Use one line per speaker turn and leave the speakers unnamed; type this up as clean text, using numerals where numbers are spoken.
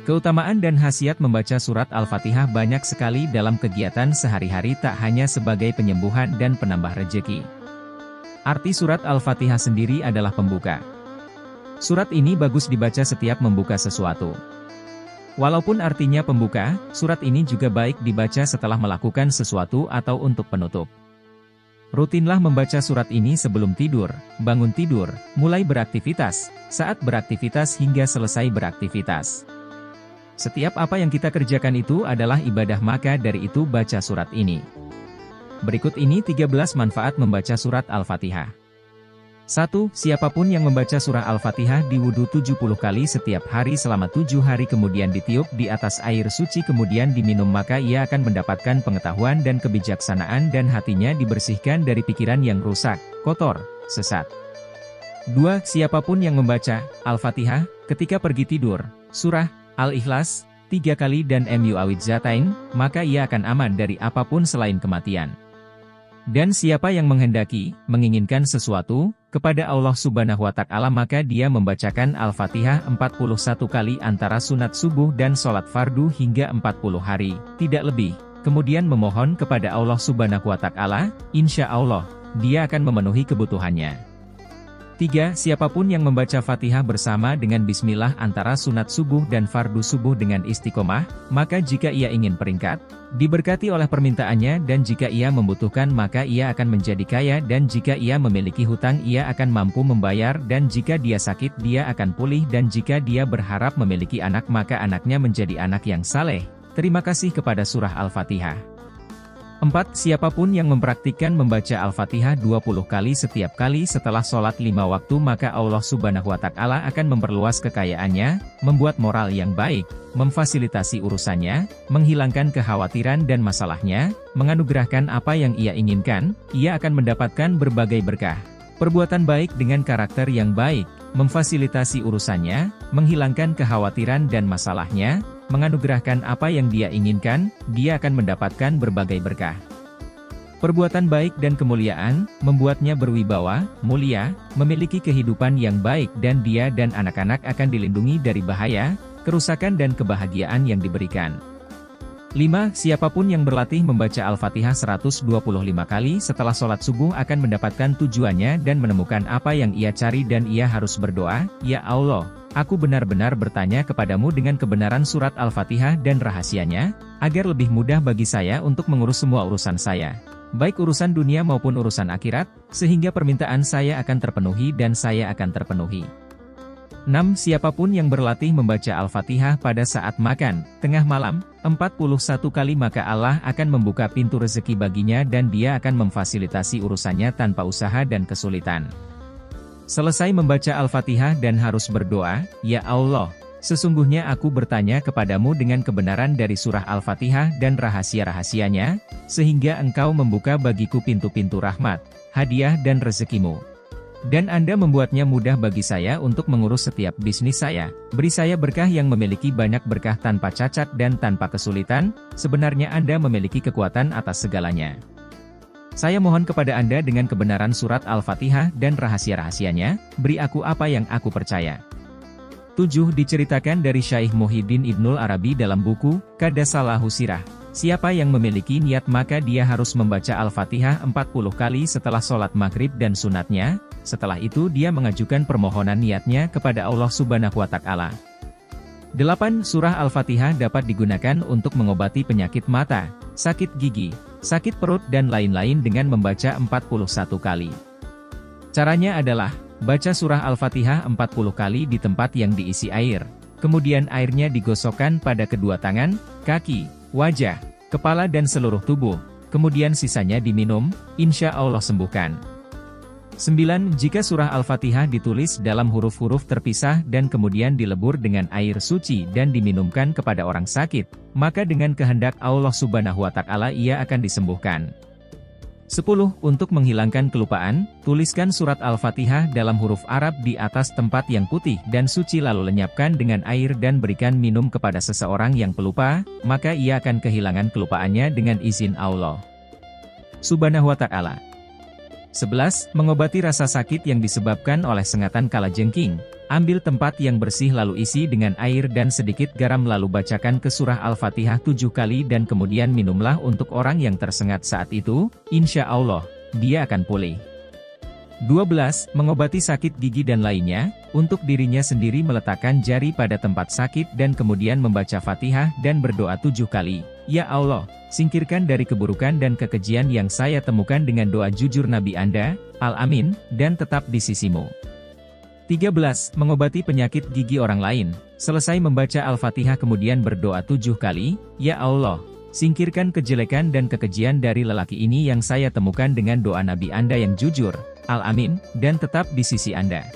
Keutamaan dan khasiat membaca surat Al-Fatihah banyak sekali dalam kegiatan sehari-hari, tak hanya sebagai penyembuhan dan penambah rejeki. Arti surat Al-Fatihah sendiri adalah pembuka. Surat ini bagus dibaca setiap membuka sesuatu. Walaupun artinya pembuka, surat ini juga baik dibaca setelah melakukan sesuatu atau untuk penutup. Rutinlah membaca surat ini sebelum tidur, bangun tidur, mulai beraktivitas, saat beraktivitas hingga selesai beraktivitas. Setiap apa yang kita kerjakan itu adalah ibadah, maka dari itu baca surat ini. Berikut ini 13 manfaat membaca surat Al-Fatihah. 1. Siapapun yang membaca surah Al-Fatihah diwudu 70 kali setiap hari selama 7 hari kemudian ditiup di atas air suci kemudian diminum, maka ia akan mendapatkan pengetahuan dan kebijaksanaan dan hatinya dibersihkan dari pikiran yang rusak, kotor, sesat. 2. Siapapun yang membaca Al-Fatihah ketika pergi tidur, surah Al-Ikhlas 3 kali dan Mu'awwidzatain, maka ia akan aman dari apapun selain kematian. Dan siapa yang menginginkan sesuatu kepada Allah Subhanahu wa Ta'ala, maka dia membacakan Al-Fatihah 41 kali antara sunat subuh dan sholat fardu hingga 40 hari, tidak lebih. Kemudian memohon kepada Allah Subhanahu wa Ta'ala, insya Allah, dia akan memenuhi kebutuhannya. 3. Siapapun yang membaca Fatihah bersama dengan Bismillah antara sunat subuh dan fardu subuh dengan istiqomah, maka jika ia ingin peringkat, diberkati oleh permintaannya, dan jika ia membutuhkan maka ia akan menjadi kaya, dan jika ia memiliki hutang ia akan mampu membayar, dan jika dia sakit dia akan pulih, dan jika dia berharap memiliki anak maka anaknya menjadi anak yang saleh. Terima kasih kepada surah Al-Fatihah. 4. Siapapun yang mempraktikkan membaca Al-Fatihah 20 kali setiap kali setelah sholat 5 waktu, maka Allah Subhanahu wa Ta'ala akan memperluas kekayaannya, membuat moral yang baik, memfasilitasi urusannya, menghilangkan kekhawatiran dan masalahnya, menganugerahkan apa yang ia inginkan, ia akan mendapatkan berbagai berkah. Perbuatan baik dengan karakter yang baik, memfasilitasi urusannya, menghilangkan kekhawatiran dan masalahnya, menganugerahkan apa yang dia inginkan, dia akan mendapatkan berbagai berkah. Perbuatan baik dan kemuliaan, membuatnya berwibawa, mulia, memiliki kehidupan yang baik, dan dia dan anak-anak akan dilindungi dari bahaya, kerusakan dan kebahagiaan yang diberikan. 5. Siapapun yang berlatih membaca Al-Fatihah 125 kali setelah sholat subuh akan mendapatkan tujuannya dan menemukan apa yang ia cari, dan ia harus berdoa, ya Allah, aku benar-benar bertanya kepadamu dengan kebenaran surat Al-Fatihah dan rahasianya, agar lebih mudah bagi saya untuk mengurus semua urusan saya, baik urusan dunia maupun urusan akhirat, sehingga permintaan saya akan terpenuhi dan saya akan terpenuhi. 6. Siapapun yang berlatih membaca Al-Fatihah pada saat makan, tengah malam, 41 kali maka Allah akan membuka pintu rezeki baginya dan dia akan memfasilitasi urusannya tanpa usaha dan kesulitan. Selesai membaca Al-Fatihah dan harus berdoa, ya Allah, sesungguhnya aku bertanya kepadamu dengan kebenaran dari surah Al-Fatihah dan rahasia-rahasianya, sehingga engkau membuka bagiku pintu-pintu rahmat, hadiah dan rezekimu. Dan Anda membuatnya mudah bagi saya untuk mengurus setiap bisnis saya, beri saya berkah yang memiliki banyak berkah tanpa cacat dan tanpa kesulitan, sebenarnya Anda memiliki kekuatan atas segalanya. Saya mohon kepada Anda dengan kebenaran surat Al-Fatihah dan rahasia-rahasianya, beri aku apa yang aku percaya. 7. Diceritakan dari Syaikh Muhyiddin Ibnul Arabi dalam buku, Qadasallahu Sirah. Siapa yang memiliki niat maka dia harus membaca Al-Fatihah 40 kali setelah sholat maghrib dan sunatnya, setelah itu dia mengajukan permohonan niatnya kepada Allah Subhanahu wa Ta'ala. 8. Surah Al-Fatihah dapat digunakan untuk mengobati penyakit mata, sakit gigi, sakit perut dan lain-lain dengan membaca 41 kali. Caranya adalah, baca surah Al-Fatihah 40 kali di tempat yang diisi air, kemudian airnya digosokkan pada kedua tangan, kaki, wajah, kepala dan seluruh tubuh, kemudian sisanya diminum, insya Allah sembuhkan. 9. Jika surah Al-Fatihah ditulis dalam huruf-huruf terpisah dan kemudian dilebur dengan air suci dan diminumkan kepada orang sakit, maka dengan kehendak Allah Subhanahu wa Ta'ala ia akan disembuhkan. 10. Untuk menghilangkan kelupaan, tuliskan surat Al-Fatihah dalam huruf Arab di atas tempat yang putih dan suci lalu lenyapkan dengan air dan berikan minum kepada seseorang yang pelupa, maka ia akan kehilangan kelupaannya dengan izin Allah Subhanahu wa Ta'ala. 11. Mengobati rasa sakit yang disebabkan oleh sengatan kalajengking. Ambil tempat yang bersih lalu isi dengan air dan sedikit garam lalu bacakan ke surah Al-Fatihah 7 kali dan kemudian minumlah untuk orang yang tersengat saat itu, insya Allah, dia akan pulih. 12. Mengobati sakit gigi dan lainnya, untuk dirinya sendiri meletakkan jari pada tempat sakit dan kemudian membaca Fatihah dan berdoa 7 kali. Ya Allah, singkirkan dari keburukan dan kekejian yang saya temukan dengan doa jujur Nabi Anda, Al-Amin, dan tetap di sisimu. 13. Mengobati penyakit gigi orang lain, selesai membaca Al-Fatihah kemudian berdoa 7 kali, Ya Allah, singkirkan kejelekan dan kekejian dari lelaki ini yang saya temukan dengan doa Nabi Anda yang jujur, Al-Amin, dan tetap di sisi Anda.